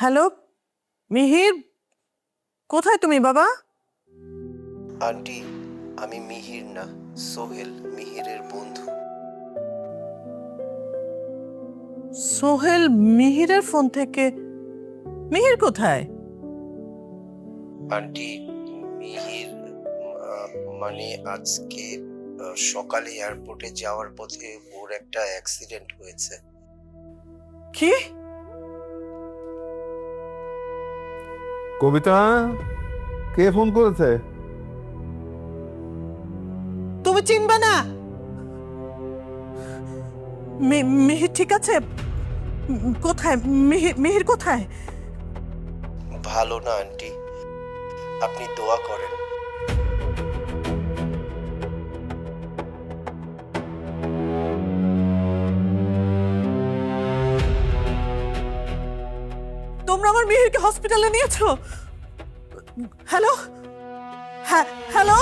Hello Mihir, কোথায় তুমি বাবা? আন্টি, আমি মিহির না, সোহেল, মিহিরের বন্ধু। সোহেল মিহিরের ফোন থেকে? মিহির কোথায়? আন্টি, মিহির মানে আজকে সকালে এয়ারপোর্টে যাওয়ার পথে ওর একটা অ্যাক্সিডেন্ট হয়েছে। কি? কবিতা, কে ফোন করেছে? তুমি চিনবে না? মিহির ঠিক আছে? কোথায় মিহির কোথায়? ভালো না আন্টি, আপনি দোয়া করেন। তোমরা আমার মিহিরকে হসপিটালে নিয়েছো? হ্যালো, হ্যাঁ হ্যালো।